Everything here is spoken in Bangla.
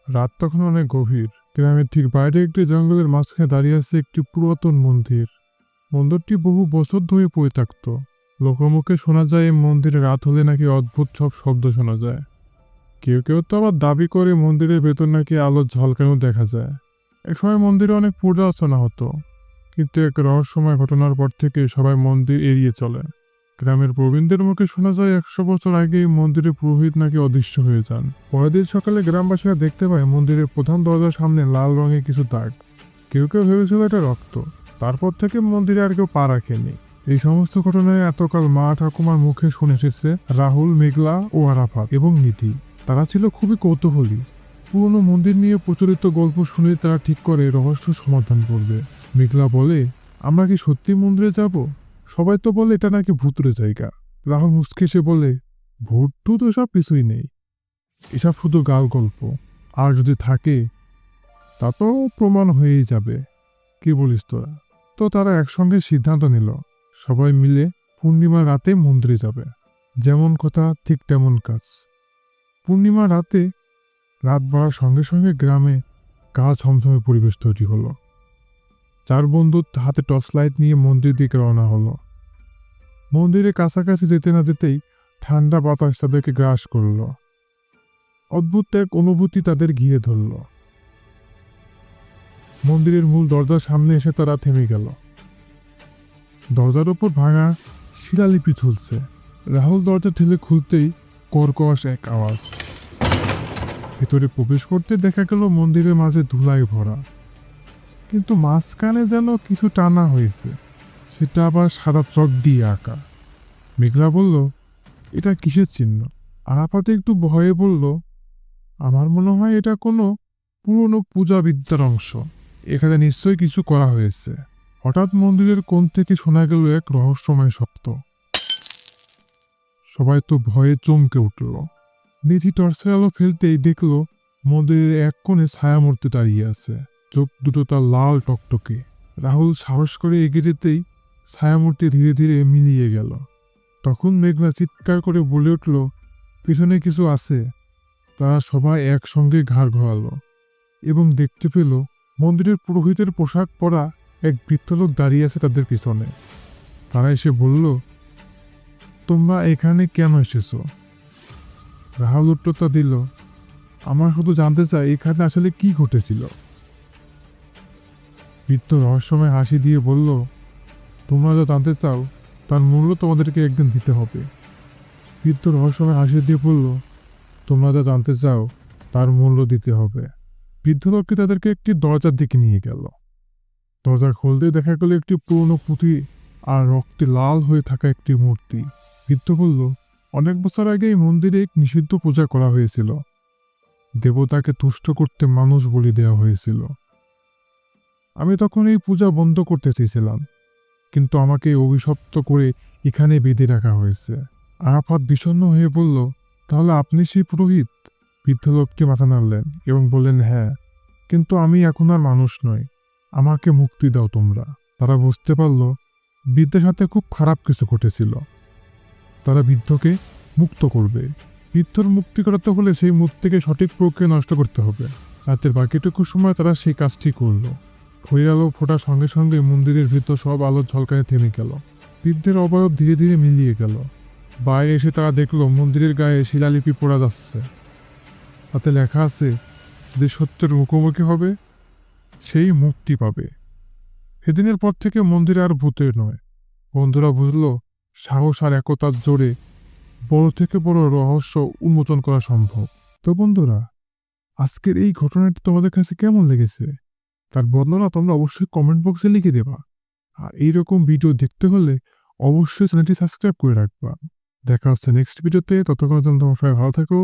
রাত তখন অনেক গভীর। গ্রামের ঠিক বাইরে একটি জঙ্গলের মাঝখানে দাঁড়িয়ে আছে একটি পুরাতন মন্দির। মন্দিরটি বহু বছর ধরে পড়ে থাকত। লোকমুখে শোনা যায় এই মন্দিরে রাত হলে নাকি অদ্ভুত সব শব্দ শোনা যায়। কেউ কেউ তো আবার দাবি করে মন্দিরের ভেতর নাকি আলোর ঝলকানো দেখা যায়। একসময় মন্দিরে অনেক পূজা অর্চনা হতো, কিন্তু এক রহস্যময় ঘটনার পর থেকে সবাই মন্দির এড়িয়ে চলে। গ্রামের প্রবীণদের মুখে শোনা যায় 100 বছর আগে এই মন্দিরে পুরোহিত নাকি অদৃশ্য হয়ে যান। পরের দিন সকালে গ্রামবাসীরা দেখতে পায় মন্দিরের প্রধান দরজার সামনে লাল রঙের কিছু দাগ। কেউ কেউ ভেবেছিল এটা রক্ত। তারপর থেকে মন্দিরে আর কেউ পা রাখেনি। এই সমস্ত ঘটনায় এতকাল মা ঠাকুমার মুখে শুনে এসেছে রাহুল, মেঘলা ও আরাফাত এবং নিধি। তারা ছিল খুবই কৌতূহলী। পুরনো মন্দির নিয়ে প্রচলিত গল্প শুনে তারা ঠিক করে রহস্য সমাধান করবে। মেঘলা বলে, আমরা কি সত্যি মন্দিরে যাব? সবাই তো বলে এটা নাকি ভূতুরে জায়গা। রাহুল মুচকে এসে বলে, ভূত টুত এসব কিছুই নেই, এসব শুধু গাল গল্প। আর যদি থাকে তা তো প্রমাণ হয়েই যাবে। কি বলিস তোরা? তো তারা একসঙ্গে সিদ্ধান্ত নিল সবাই মিলে পূর্ণিমা রাতে মন্দিরে যাবে। যেমন কথা ঠিক তেমন কাজ। পূর্ণিমা রাতে রাত বাড়ার সঙ্গে সঙ্গে গ্রামে গা ছমছমে পরিবেশ তৈরি হলো। চার বন্ধু হাতে টর্চ লাইট নিয়ে মন্দির দিকে রওনা হলো। মন্দিরের কাছাকাছি যেতে না যেতেই ঠান্ডা বাতাস তাদেরকে গ্রাস করল। অদ্ভুত এক অনুভূতি তাদের ঘিরে ধরল। মন্দিরের মূল দরজার সামনে এসে তারা থেমে গেল। দরজার ওপর ভাঙা শিলালিপি ঝুলছে। রাহুল দরজা ঠেলে খুলতেই কর্কশ এক আওয়াজ। ভেতরে প্রবেশ করতে দেখা গেল মন্দিরের মাঝে ধুলায় ভরা, কিন্তু মাঝখানে যেন কিছু টানা হয়েছে। সেটা আবার সাদা চক দিয়ে আঁকা। মেঘলা বলল, এটা কিসের চিহ্ন? আরাফাতে একটু ভয়ে বলল, আমার মনে হয় এটা কোনো পুরনো পূজা বিদ্যার অংশ। এখানে নিশ্চয়ই কিছু করা হয়েছে। হঠাৎ মন্দিরের কোণ থেকে শোনা গেল এক রহস্যময় শব্দ। সবাই তো ভয়ে চমকে উঠল। নিধি টর্চের আলো ফেলতেই দেখল মন্দিরের এক কোণে ছায়ামূর্তি দাঁড়িয়ে আছে। চোখ দুটো তার লাল টকটকে। রাহুল সাহস করে এগিয়ে যেতেই ছায়ামূর্তি ধীরে ধীরে মিলিয়ে গেল। তখন মেঘনা চিৎকার করে বলে উঠল, পিছনে কিছু আছে। তারা সবাই একসঙ্গে ঘাড় ঘোরালো এবং দেখতে পেল মন্দিরের পুরোহিতের পোশাক পরা এক বৃদ্ধ লোক দাঁড়িয়ে আছে তাদের পিছনে। তারা এসে বলল, তোমরা এখানে কেন এসেছো? রাহুল উত্তরটা দিল, আমরা শুধু জানতে চাই এখানে আসলে কি ঘটেছিল। বৃদ্ধ রহস্যময় হাসি দিয়ে বলল, তোমরা যা জানতে চাও তার মূল্য তোমাদেরকে একদিন দিতে হবে। বৃদ্ধ রহস্যময় হাসি দিয়ে বলল, তোমরা যা জানতে চাও তার মূল্য দিতে হবে। বৃদ্ধ লোকটি তাদেরকে একটি দরজার দিকে নিয়ে গেল। দরজা খুলতে দেখা গেল একটি পুরনো পুঁথি আর রক্তে লাল হয়ে থাকা একটি মূর্তি। বৃদ্ধ বলল, অনেক বছর আগে এই মন্দিরে এক নিষিদ্ধ পূজা করা হয়েছিল। দেবতাকে তুষ্ট করতে মানুষ বলি দেওয়া হয়েছিল। আমি তখন এই পূজা বন্ধ করতে চেয়েছিলাম, কিন্তু আমাকে অভিশপ্ত করে এখানে বেঁধে রাখা হয়েছে। আরাফাত বিষণ্ণ হয়ে বলল, তাহলে আপনি সেই পুরোহিত? বৃদ্ধ লোকটি মাথা নাড়লেন এবং বললেন, হ্যাঁ, কিন্তু আমি এখন আর মানুষ নই। আমাকে মুক্তি দাও তোমরা। তারা বুঝতে পারল বৃদ্ধের সাথে খুব খারাপ কিছু ঘটেছিল। তারা বৃদ্ধকে মুক্ত করবে। বৃদ্ধর মুক্তি করাতে হলে সেই মূর্তিকে সঠিক প্রক্রিয়া নষ্ট করতে হবে। রাতের বাকিটুকু সময় তারা সেই কাজটি করল। ভোরের আলো ফোটার সঙ্গে সঙ্গে মন্দিরের ভিতর সব আলোর ঝলকায় থেমে গেল। বৃদ্ধের অবয়ব ধীরে ধীরে মিলিয়ে গেল। বাইরে এসে তারা দেখল মন্দিরের গায়ে শিলালিপি পড়া যাচ্ছে। তাতে লেখা আছে, যে সত্যের মুখোমুখি হবে সেই মুক্তি পাবে। সেদিনের পর থেকে মন্দিরে আর ভূতের নয়। বন্ধুরা বুঝল, সাহস আর একতার জোরে বড় থেকে বড় রহস্য উন্মোচন করা সম্ভব। তো বন্ধুরা, আজকের এই ঘটনাটি তোমাদের কাছে কেমন লেগেছে তার বর্ণনা তোমরা অবশ্যই কমেন্ট বক্সে লিখে দেবা। আর এইরকম ভিডিও দেখতে হলে অবশ্যই চ্যানেলটি সাবস্ক্রাইব করে রাখবা। দেখা হচ্ছে নেক্সট ভিডিওতে। ততক্ষণ তোমরা সবাই ভালো থাকো।